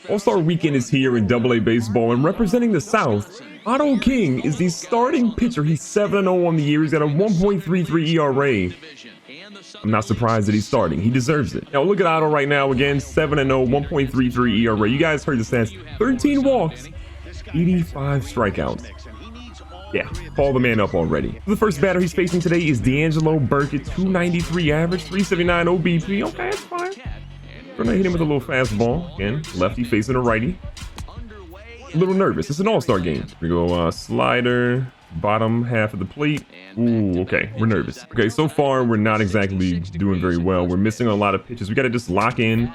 All-Star Weekend is here in AA baseball, and representing the South, Otto King is the starting pitcher. He's 7-0 on the year. He's got a 1.33 ERA. I'm not surprised that he's starting. He deserves it. Now look at Otto right now again, 7-0, 1.33 ERA. You guys heard the stats: 13 walks, 85 strikeouts. Yeah, call the man up already. The first batter he's facing today is D'Angelo Burkett, 293 average, 379 OBP. Okay, that's fine. We're gonna hit him with a little fastball. Again, lefty facing a righty. A little nervous. It's an all-star game. We go slider, bottom half of the plate. Ooh, okay, we're nervous. Okay, so far we're not exactly doing very well. We're missing a lot of pitches. We gotta just lock in.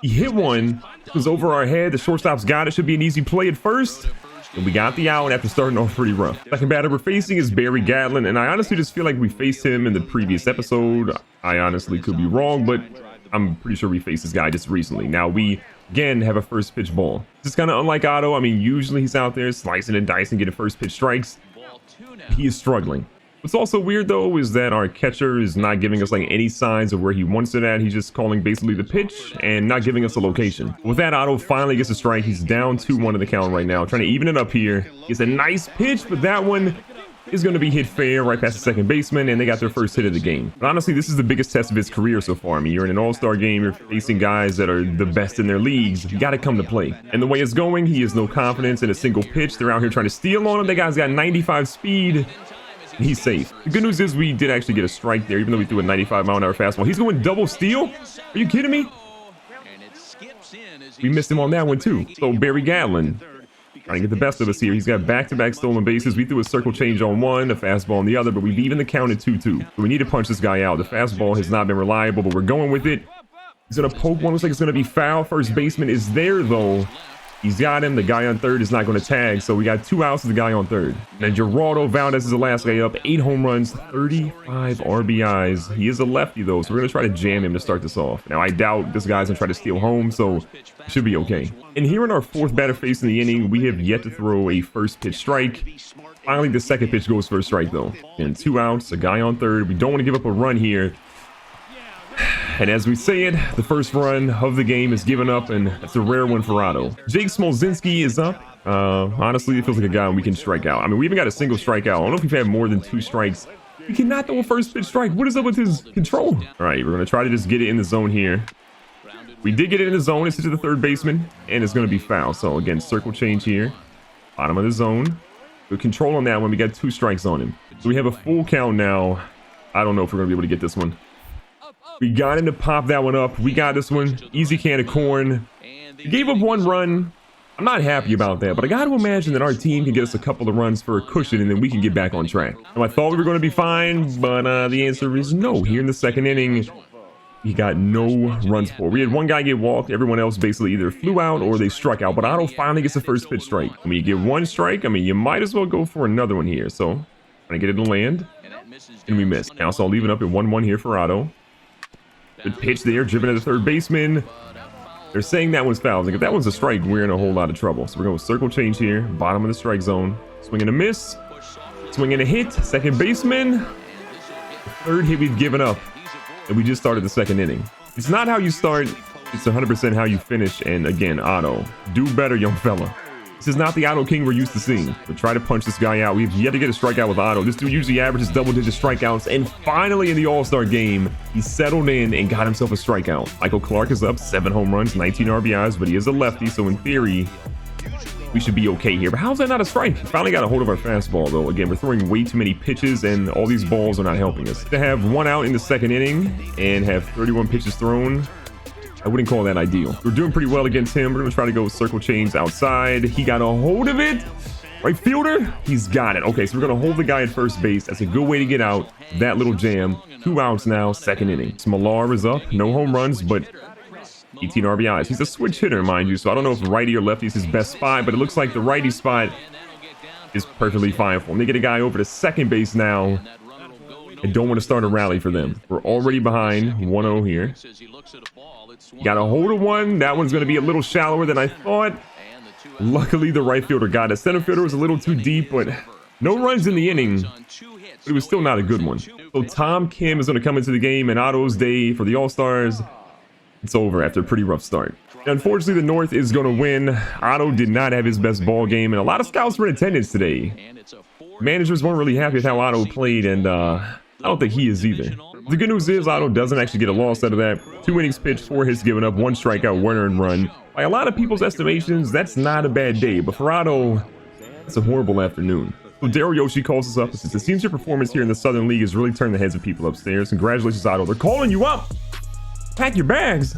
He hit one. It was over our head. The shortstop's got it. Should be an easy play at first. And we got the out after starting off pretty rough. Second batter we're facing is Barry Gatlin, and I honestly just feel like we faced him in the previous episode. I honestly could be wrong, but I'm pretty sure we faced this guy just recently. Now we again have a first pitch ball. This is kind of unlike Otto. I mean, usually he's out there slicing and dicing, getting first pitch strikes. He is struggling. What's also weird though is that our catcher is not giving us like any signs of where he wants it at. He's just calling basically the pitch and not giving us a location. With that, Otto finally gets a strike. He's down 2-1 in the count right now, trying to even it up here. It's a nice pitch, but that one is going to be hit fair right past the second baseman, and they got their first hit of the game. But honestly, this is the biggest test of his career so far. I mean, you're in an all-star game, you're facing guys that are the best in their leagues. You got to come to play. And the way it's going, he has no confidence in a single pitch. They're out here trying to steal on him. That guy's got 95 speed. He's safe. The good news is we did actually get a strike there, even though we threw a 95-mile-an-hour fastball. He's going double steal? Are you kidding me? We missed him on that one too. So Barry Gatlin trying to get the best of us here. He's got back-to-back stolen bases. We threw a circle change on one, a fastball on the other, but we've even the count at 2-2. So we need to punch this guy out. The fastball has not been reliable, but we're going with it. He's going to poke one. Looks like it's going to be foul. First baseman is there, though. He's got him. The guy on third is not going to tag, so we got 2 outs with the guy on third. And Geraldo Valdez is the last guy up. 8 home runs, 35 RBIs. He is a lefty, though, so we're going to try to jam him to start this off. Now, I doubt this guy's going to try to steal home, so it should be okay. And here in our fourth batter facing the inning, we have yet to throw a first pitch strike. Finally, the second pitch goes for a strike, though. And 2 outs, a guy on third. We don't want to give up a run here. And as we say it, the first run of the game is given up, and that's a rare one for Otto. Jake Smolzinski is up. Honestly, it feels like a guy we can strike out. I mean, we even got a single strikeout. I don't know if we've had more than 2 strikes. We cannot throw a first pitch strike. What is up with his control? All right, we're going to try to just get it in the zone here. We did get it in the zone. It's to the third baseman, and it's going to be foul. So again, circle change here. Bottom of the zone. Good control on that one. We got 2 strikes on him. So we have a full count now. I don't know if we're going to be able to get this one. We got him to pop that one up. We got this one. Easy can of corn. He gave up 1 run. I'm not happy about that, but I got to imagine that our team can get us a couple of runs for a cushion, and then we can get back on track. Now, I thought we were going to be fine, but the answer is no. Here in the second inning, we got no runs for. We had 1 guy get walked. Everyone else basically either flew out or they struck out. But Otto finally gets the first pitch strike. When you get 1 strike, I mean, you might as well go for another one here. So, trying to get it to land, and we missed. Now, so I'll leave it up at 1-1 here for Otto. Good pitch there, driven to the third baseman. They're saying that one's foul. Like, if that one's a strike, we're in a whole lot of trouble. So we're going to circle change here, bottom of the strike zone. Swing and a miss. Swing and a hit. Second baseman. The third hit we've given up. And we just started the second inning. It's not how you start. It's 100% how you finish. And again, Otto, do better, young fella. This is not the Otto King we're used to seeing. We'll try to punch this guy out. We've yet to get a strikeout with Otto. This dude usually averages double-digit strikeouts. And finally in the All-Star game, he settled in and got himself a strikeout. Michael Clark is up, 7 home runs, 19 RBIs, but he is a lefty, so in theory, we should be okay here. But how's that not a strike? He finally got a hold of our fastball, though. Again, we're throwing way too many pitches, and all these balls are not helping us. To have 1 out in the second inning and have 31 pitches thrown, I wouldn't call that ideal. We're doing pretty well against him. We're going to try to go circle change outside. He got a hold of it. Right fielder, he's got it. Okay, so we're going to hold the guy at first base. That's a good way to get out. That little jam. 2 outs now, second inning. Smalar is up. No home runs, but 18 RBIs. He's a switch hitter, mind you, so I don't know if righty or lefty is his best spot, but it looks like the righty spot is perfectly fine for him. They get a guy over to second base now. I don't want to start a rally for them. We're already behind 1-0 here. Got a hold of one. That one's going to be a little shallower than I thought. Luckily, the right fielder got it. Center fielder was a little too deep, but no runs in the inning. But it was still not a good one. So Tom Kim is going to come into the game, and Otto's day for the All-Stars, it's over after a pretty rough start. Unfortunately, the North is going to win. Otto did not have his best ball game, and a lot of scouts were in attendance today. Managers weren't really happy with how Otto played, and I don't think he is either. The good news is Otto doesn't actually get a loss out of that. 2 innings pitched, 4 hits given up, 1 strikeout, 1 earned run. By a lot of people's estimations, that's not a bad day, but for Otto, it's a horrible afternoon. So Daryl Yoshi calls us up and says, it seems your performance here in the Southern League has really turned the heads of people upstairs. Congratulations, Otto. They're calling you up. Pack your bags.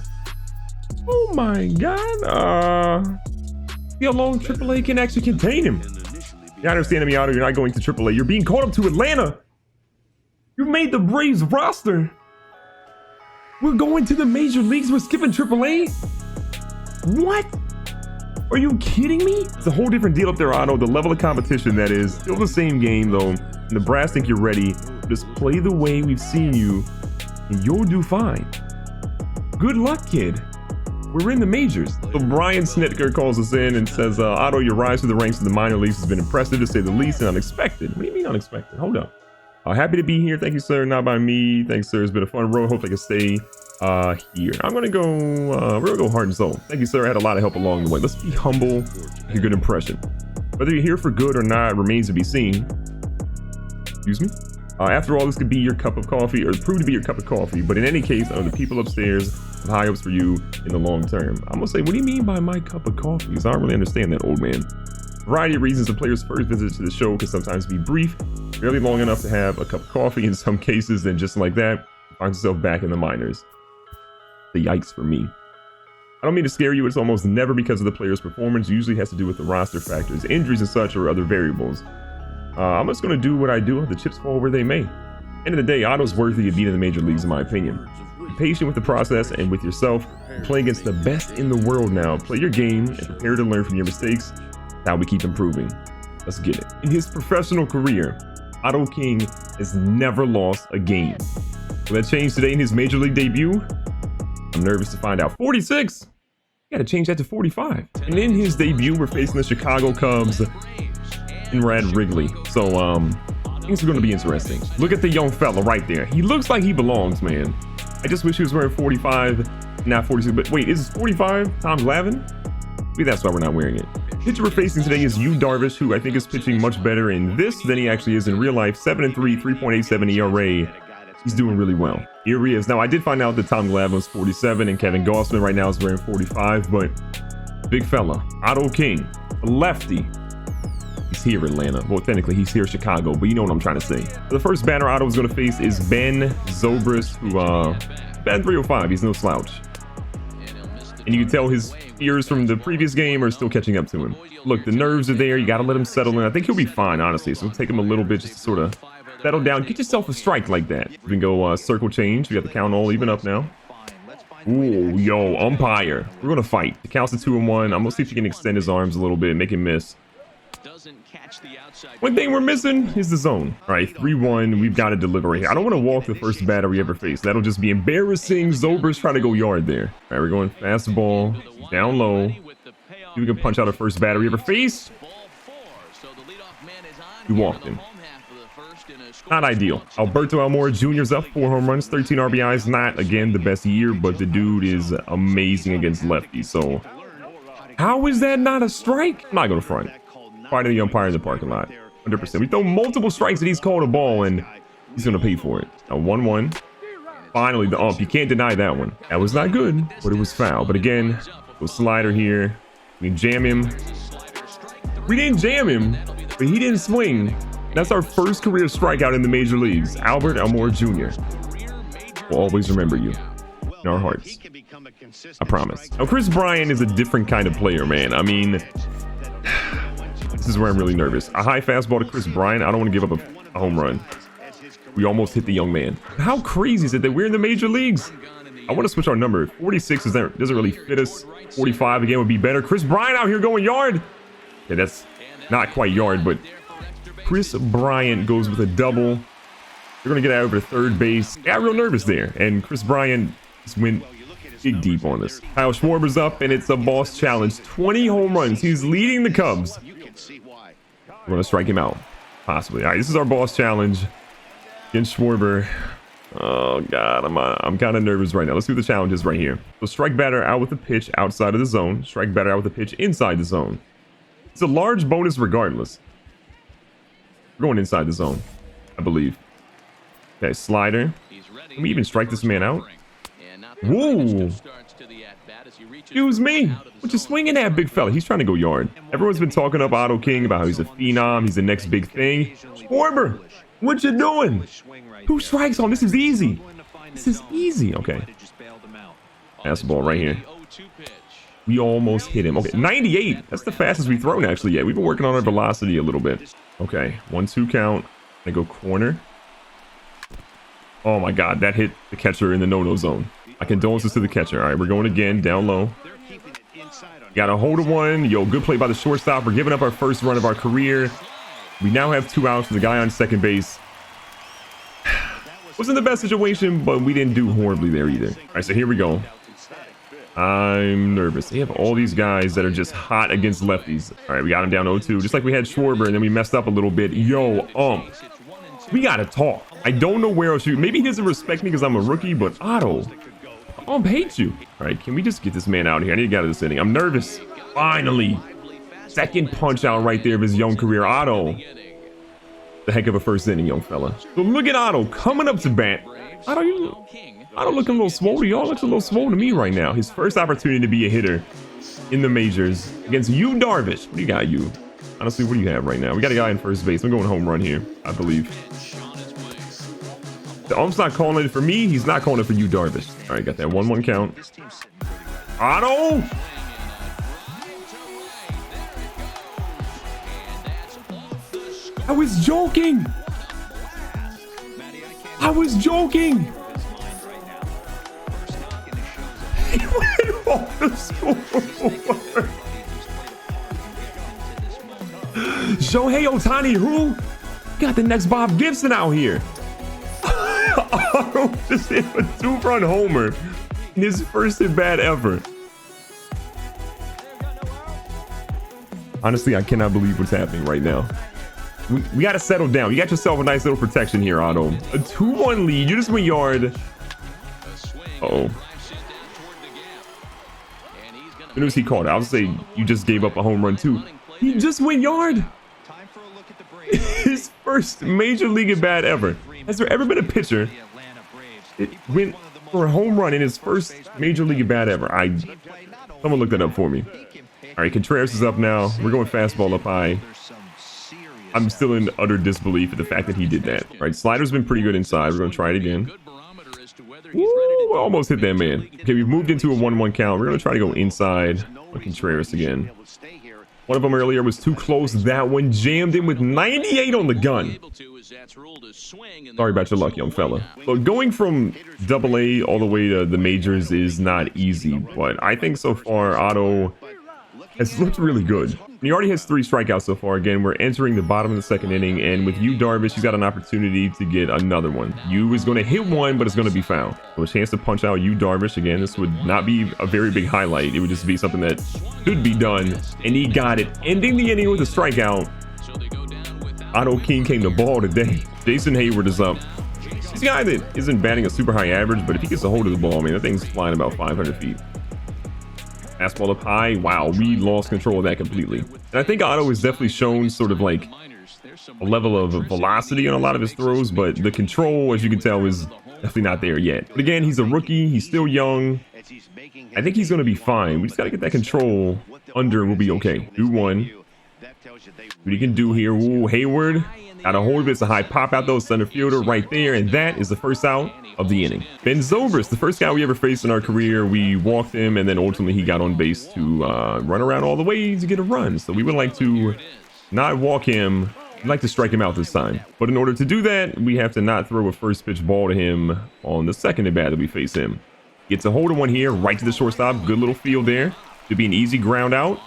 Oh my God. See how long AAA can actually contain him. You understand me, Otto, you're not going to AAA. You're being called up to Atlanta. You made the Braves roster. We're going to the major leagues. We're skipping AAA. What? Are you kidding me? It's a whole different deal up there, Otto. The level of competition, that is. Still the same game, though. And the brass think you're ready. Just play the way we've seen you, and you'll do fine. Good luck, kid. We're in the majors. So Brian Snitker calls us in and says, Otto, your rise through the ranks of the minor leagues has been impressive, to say the least, and unexpected. What do you mean unexpected? Hold up. Happy to be here. Thank you, sir. Not by me. Thanks, sir. It's been a fun road. Hope I can stay here. I'm gonna go we're gonna go heart and soul. Thank you, sir. I had a lot of help along the way. Let's be humble, make a good impression. Whether you're here for good or not remains to be seen. Excuse me. After all, this could be your cup of coffee, or prove to be your cup of coffee, but in any case, the people upstairs have high hopes for you in the long term. I'm gonna say, what do you mean by my cup of coffee? Because I don't really understand that, old man. A variety of reasons, a player's first visit to the show can sometimes be brief, barely long enough to have a cup of coffee in some cases, then just like that, find yourself back in the minors. The yikes for me. I don't mean to scare you, it's almost never because of the player's performance. It usually has to do with the roster factors, injuries and such, or other variables. I'm just going to do what I do. The chips fall where they may. End of the day, Otto's worthy of being in the major leagues, in my opinion. Be patient with the process and with yourself. Play against the best in the world now. Play your game and prepare to learn from your mistakes. That's how we keep improving. Let's get it. In his professional career, Otto King has never lost a game. Will that change today in his major league debut? I'm nervous to find out. 46! You gotta change that to 45. And in his debut, we're facing the Chicago Cubs in Red Wrigley. So, things are gonna be interesting. Look at the young fella right there. He looks like he belongs, man. I just wish he was wearing 45, not 46. But wait, is it 45 Tom Glavine? Maybe that's why we're not wearing it. Pitcher we're facing today is Yu Darvish, who I think is pitching much better in this than he actually is in real life. 7-3, 3.87 ERA. He's doing really well. Here he is. Now, I did find out that Tom Glavine was 47 and Kevin Gausman right now is wearing 45, but big fella, Otto King, a lefty. He's here, Atlanta. Well, technically, he's here, Chicago, but you know what I'm trying to say. The first batter Otto is going to face is Ben Zobrist, who, batting 305. He's no slouch. And you can tell his fears from the previous game are still catching up to him. Look, the nerves are there. You got to let him settle in. I think he'll be fine, honestly. So it'll take him a little bit just to sort of settle down. Get yourself a strike like that. We can go circle change. We got the count all even up now. Ooh, yo, umpire. We're going to fight. The count's a 2-1. I'm going to see if he can extend his arms a little bit, make him miss. One thing we're missing is the zone. All right, 3-1. We've got to deliver right here. I don't want to walk the first batter we ever face. That'll just be embarrassing. Zobrist trying to go yard there. All right, we're going fastball, down low. See if we can punch out our first batter we ever face. We walked him. Not ideal. Alberto Almora Jr.'s up 4 home runs, 13 RBIs. Not, again, the best year, but the dude is amazing against lefties. So how is that not a strike? I'm not going to front. Fighting the umpire in the parking lot. 100%. We throw multiple strikes and he's called a ball and he's going to pay for it. Now 1-1. Finally, the ump. You can't deny that one. That was not good, but it was foul. But again, go slider here. We jam him. We didn't jam him, but he didn't swing. That's our first career strikeout in the major leagues. Albert Almora Jr. We'll always remember you in our hearts. I promise. Now, Chris Bryant is a different kind of player, man. I mean, this is where I'm really nervous. A high fastball to Chris Bryant. I don't want to give up a home run. We almost hit the young man. How crazy is it that we're in the major leagues? I want to switch our number. 46 doesn't really fit us. 45 again would be better. Chris Bryant out here going yard. Yeah, that's not quite yard, but Chris Bryant goes with a double. They're going to get out over to third base. Got real nervous there. And Chris Bryant just went big deep on this. Kyle Schwarber's up, and it's a boss challenge. 20 home runs. He's leading the Cubs. We're going to strike him out. Possibly. All right, this is our boss challenge against Schwarber. Oh God, I'm kind of nervous right now. Let's see what the challenge is right here. So strike batter out with the pitch outside of the zone. Strike batter out with the pitch inside the zone. It's a large bonus regardless. We're going inside the zone, I believe. Okay, slider. Can we even strike this man out? Whoa! Excuse me. What you swinging at, big fella? He's trying to go yard. Everyone's been talking up Otto King about how he's a phenom. He's the next big thing. Schwarber, what you doing? 2 strikes on. This is easy. This is easy. Okay. Pass the ball right here. We almost hit him. Okay, 98. That's the fastest we've thrown actually yet. We've been working on our velocity a little bit. Okay, 1-2 count. I go corner. Oh my God, that hit the catcher in the no-no zone. My condolences to the catcher. All right, we're going again, down low. Got a hold of one. Yo, good play by the shortstop. We're giving up our first run of our career. We now have 2 outs for the guy on second base. Wasn't the best situation, but we didn't do horribly there either. All right, so here we go. I'm nervous. They have all these guys that are just hot against lefties. All right, we got him down 0-2, just like we had Schwarber, and then we messed up a little bit. Yo, we gotta talk. I don't know where else you. Maybe he doesn't respect me because I'm a rookie, but Otto, hate you. All right, can we just get this man out of here? I need to get out of this inning. I'm nervous. Finally, second punch out right there of his young career. Otto, the heck of a first inning, young fella. So look at Otto coming up to bat. Otto looking a little swole to y'all. Looks a little swole to me right now. His first opportunity to be a hitter in the majors against Yu Darvish. What do you got, you? Honestly, what do you have right now? We got a guy in first base. I'm going home run here, I believe. The ump's not calling it for me. He's not calling it for Yu Darvish. All right, got that 1-1 count. Otto! I was joking! I was joking! He went off the scoreboard. Shohei Ohtani, who got the next Bob Gibson out here? Otto just hit a 2-run homer in his first at bat ever. Honestly, I cannot believe what's happening right now. We got to settle down. You got yourself a nice little protection here, Otto. A 2-1 lead. You just went yard. Uh-oh. As soon as he called it, I would say you just gave up a home run too. He just went yard. His first major league at bat ever. Has there ever been a pitcher that went for a home run in his first major league at bat ever? Someone look that up for me. All right, Contreras is up now. We're going fastball up high. I'm still in utter disbelief at the fact that he did that. All right, slider's been pretty good inside. We're going to try it again. Woo, almost hit that man. Okay, we've moved into a 1-1 count. We're going to try to go inside on Contreras again. One of them earlier was too close. That one jammed in with 98 on the gun. Sorry about your luck, young fella. So going from AA all the way to the majors is not easy, but I think so far Otto has looked really good. He already has 3 strikeouts so far. Again, we're entering the bottom of the second inning, and with Yu Darvish, he's got an opportunity to get another one. Yu is going to hit one, but it's going to be foul. So a chance to punch out Yu Darvish again. This would not be a very big highlight. It would just be something that should be done, and he got it. Ending the inning with a strikeout. Otto King came to ball today. Jason Hayward is up. He's a guy that isn't batting a super high average, but if he gets a hold of the ball, man, that thing's flying about 500 feet. Fastball up high. Wow, we lost control of that completely. And I think Otto has definitely shown sort of like a level of velocity on a lot of his throws, but the control, as you can tell, is definitely not there yet. But again, he's a rookie. He's still young. I think he's going to be fine. We just got to get that control under and we'll be okay. 2-1. What he can do here. Ooh, Hayward got a hold of it. It's a high pop out though. Center fielder right there. And that is the first out of the inning. Ben Zobrist, the first guy we ever faced in our career. We walked him and then ultimately he got on base to run around all the way to get a run. So we would like to not walk him. We'd like to strike him out this time. But in order to do that, we have to not throw a first pitch ball to him on the second at bat that we face him. Gets a hold of one here, right to the shortstop. Good little field there. Should be an easy ground out.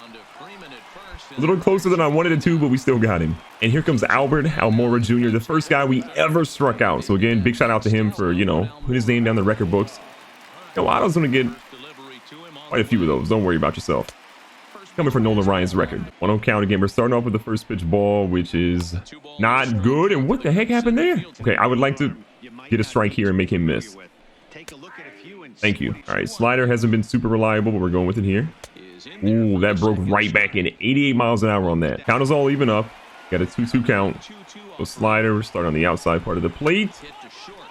A little closer than I wanted it to, but we still got him. And here comes Albert Almora Jr., the first guy we ever struck out. So again, big shout out to him for, you know, putting his name down the record books. Yo, Otto's going to get quite a few of those. Don't worry about yourself. coming for Nolan Ryan's record. 1-0 count again. We're starting off with the first pitch ball, which is not good. And what the heck happened there? Okay, I would like to get a strike here and make him miss. Thank you. All right, slider hasn't been super reliable, but we're going with it here. Ooh, that broke right back in. 88 miles an hour on that. Count is all even up. Got a 2-2 count. So slider, start on the outside part of the plate.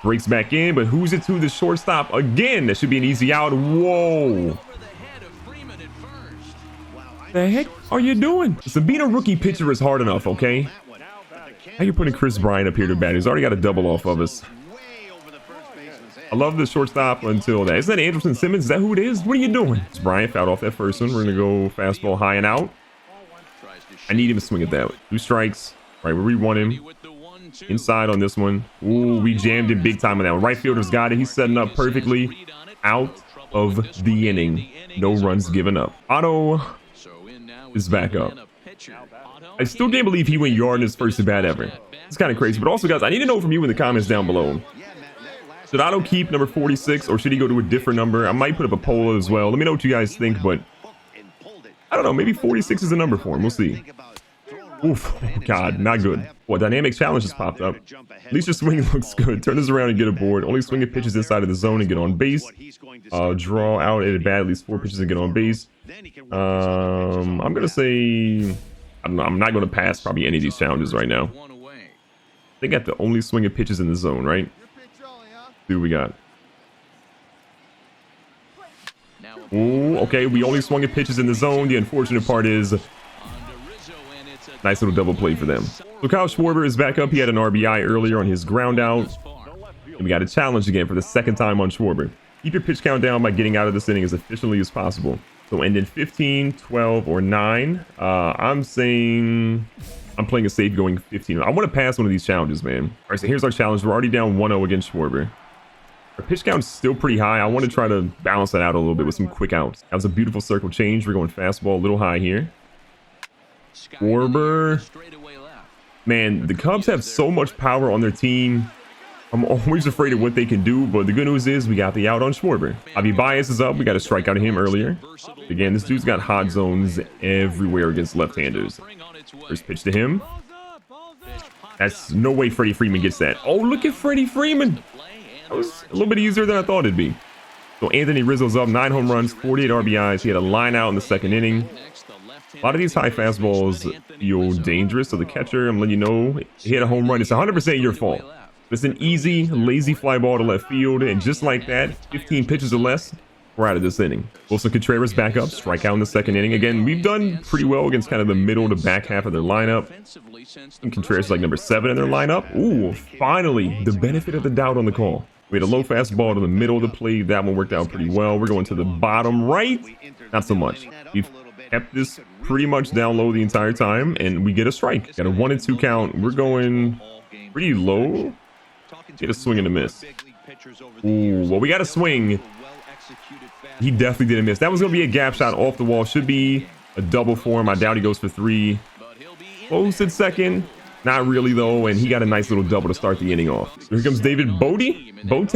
Breaks back in, but who's it to? The shortstop again. That should be an easy out. Whoa. The heck are you doing? So being a rookie pitcher is hard enough, okay? How you putting Chris Bryant up here to bat? He's already got a double off of us. I love the shortstop until that. Isn't that Anderson Simmons? Is that who it is? What are you doing? Chris Bryant fouled off that first one. We're going to go fastball high and out. I need him to swing it that way. 2 strikes. All right, where we want him. Inside on this one. Ooh, we jammed him big time on that one. Right fielder's got it. He's setting up perfectly. Out of the inning. No runs given up. Otto is back up. I still can't believe he went yard in his first at bat ever. It's kind of crazy. But also, guys, I need to know from you in the comments down below. Should Otto keep number 46 or should he go to a different number? I might put up a poll as well. Let me know what you guys think, but I don't know. Maybe 46 is a number for him. We'll see. Oof. Oh, God, not good. Well, dynamic challenge just popped up. At least your swing looks good. Turn this around and get a board. Only swing at pitches inside of the zone and get on base. Draw out at a bat at least 4 pitches and get on base. I'm going to say... I don't know. I'm not going to pass probably any of these challenges right now. They got the only swing at pitches in the zone, right? See what we got. Ooh, okay. We only swung at pitches in the zone. The unfortunate part is... nice little double play for them. So Kyle Schwarber is back up. He had an RBI earlier on his ground out. And we got a challenge again for the second time on Schwarber. Keep your pitch count down by getting out of this inning as efficiently as possible. So end in 15, 12, or 9. I'm saying I'm playing it safe going 15. I want to pass one of these challenges, man. All right, so here's our challenge. We're already down 1-0 against Schwarber. Our pitch count is still pretty high. I want to try to balance that out a little bit with some quick outs. That was a beautiful circle change. We're going fastball a little high here. Schwarber. Man, the Cubs have so much power on their team. I'm always afraid of what they can do, but the good news is we got the out on Schwarber. Javi Baez is up. We got a strikeout of him earlier. Again, this dude's got hot zones everywhere against left-handers. First pitch to him. That's no way Freddie Freeman gets that. Oh, look at Freddie Freeman. That was a little bit easier than I thought it'd be. So Anthony Rizzo's up, 9 home runs, 48 RBIs. He had a line out in the second inning. A lot of these high fastballs feel dangerous, so the catcher, I'm letting you know, he hit a home run. It's 100% your fault. It's an easy, lazy fly ball to left field, and just like that, 15 pitches or less, we're out of this inning. Wilson Contreras back up, strikeout in the second inning. Again, we've done pretty well against kind of the middle to back half of their lineup. And Contreras is like number 7 in their lineup. Ooh, finally, the benefit of the doubt on the call. We had a low fastball to the middle of the plate. That one worked out pretty well. We're going to the bottom right. Not so much. We've kept this pretty much down low the entire time, and we get a strike. Got a 1-2 count. We're going pretty low. Get a swing and a miss. Ooh, well, we got a swing. He definitely didn't miss. That was going to be a gap shot off the wall. Should be a double for him. I doubt he goes for 3. Close at second. Not really, though, and he got a nice little double to start the inning off. So here comes David Bote? Bote,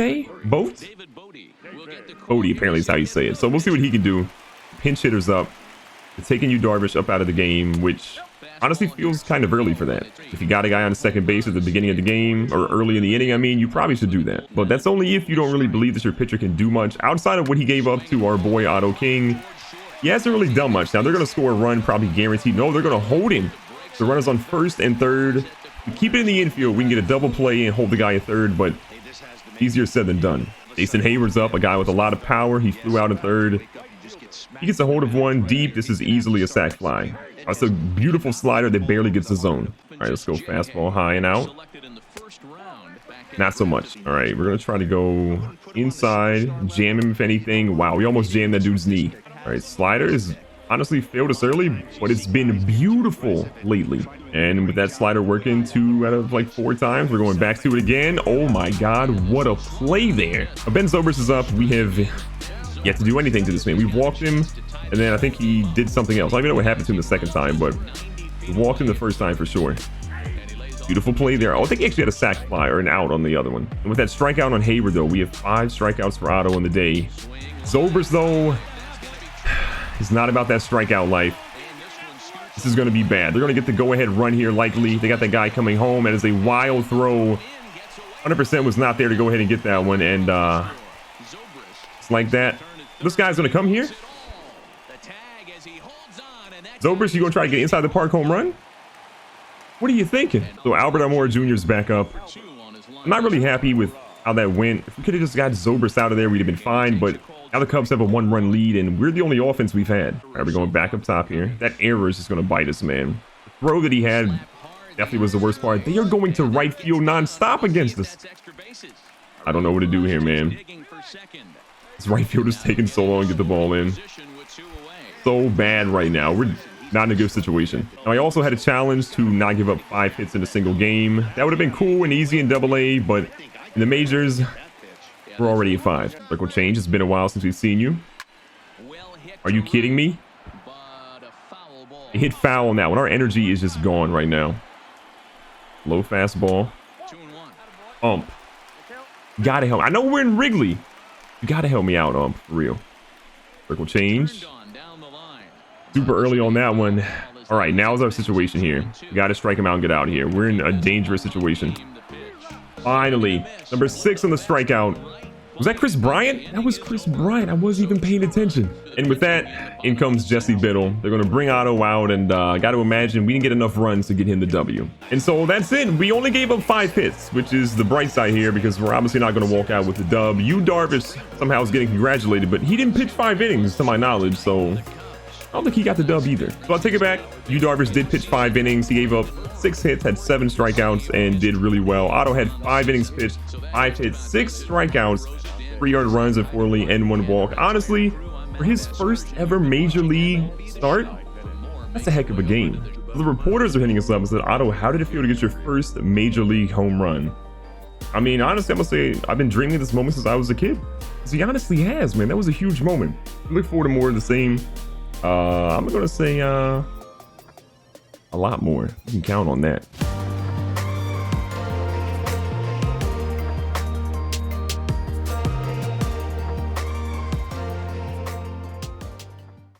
apparently is how you say it. So we'll see what he can do. Pinch hitters up. They're taking you Darvish up out of the game, which honestly feels kind of early for that. If you got a guy on the second base at the beginning of the game, or early in the inning, I mean, you probably should do that. But that's only if you don't really believe that your pitcher can do much. Outside of what he gave up to our boy Otto King, he hasn't really done much. Now, they're going to score a run, probably guaranteed. No, they're going to hold him. The runners on first and third. We keep it in the infield. We can get a double play and hold the guy at third, but easier said than done. Jason Hayward's up, a guy with a lot of power. He flew out in third. He gets a hold of one deep. This is easily a sac fly. That's a beautiful slider that barely gets the zone. All right, let's go fastball high and out. Not so much. All right, we're going to try to go inside, jam him if anything. Wow, we almost jammed that dude's knee. All right, slider is honestly failed us early, but it's been beautiful lately. And with that slider working 2 out of like 4 times, we're going back to it again. Oh my God, what a play there. Ben Zobrist is up. We have yet to do anything to this man. We've walked him, and then I think he did something else. I don't even know what happened to him the second time, but we walked him the first time for sure. Beautiful play there. Oh, I think he actually had a sac fly or an out on the other one. And with that strikeout on Hayward, though, we have 5 strikeouts for Otto in the day. Zobrist, though, it's not about that strikeout life. This is going to be bad. They're going to get the go-ahead run here likely. They got that guy coming home. That is a wild throw. 100% was not there to go ahead and get that one. And it's like that. This guy's going to come here. Zobrist, you going to try to get inside the park home run? What are you thinking? So Albert Almora Jr. is back up. I'm not really happy with how that went. If we could have just got Zobrist out of there, we'd have been fine. But now the Cubs have a 1-run lead, and we're the only offense we've had. All right, we're going back up top here. That error is just going to bite us, man. The throw that he had definitely was the worst part. They are going to right field nonstop against us. I don't know what to do here, man. This right field is taking so long to get the ball in. So bad right now. We're not in a good situation. Now, I also had a challenge to not give up 5 hits in a single game. That would have been cool and easy in AA, but in the majors, we're already at 5. Circle change. It's been a while since we've seen you. Are you kidding me? It hit foul on that one. Our energy is just gone right now. Low fastball. Ump. Gotta help. I know we're in Wrigley. You gotta help me out, ump. For real. Circle change. Super early on that one. All right, now's our situation here. We gotta strike him out and get out of here. We're in a dangerous situation. Finally, number 6 on the strikeout. Was that Chris Bryant? That was Chris Bryant. I wasn't even paying attention. And with that, in comes Jesse Biddle. They're going to bring Otto out, and got to imagine we didn't get enough runs to get him the W. And so that's it. We only gave up 5 hits, which is the bright side here because we're obviously not going to walk out with the dub. Yu Darvish somehow is getting congratulated, but he didn't pitch 5 innings to my knowledge, so I don't think he got the dub either. So I'll take it back. Yu Darvish did pitch 5 innings. He gave up 6 hits, had 7 strikeouts, and did really well. Otto had 5 innings pitched, 5 hits, 6 strikeouts, 3 earned runs, and 4 and 1 walk. Honestly, for his first ever major league start, that's a heck of a game. The reporters are hitting us up and said, Otto, how did it feel to get your first major league home run? I mean, honestly, I'm gonna say I've been dreaming of this moment since I was a kid. Because he honestly has, man. That was a huge moment. I look forward to more of the same. I'm gonna say a lot more. You can count on that.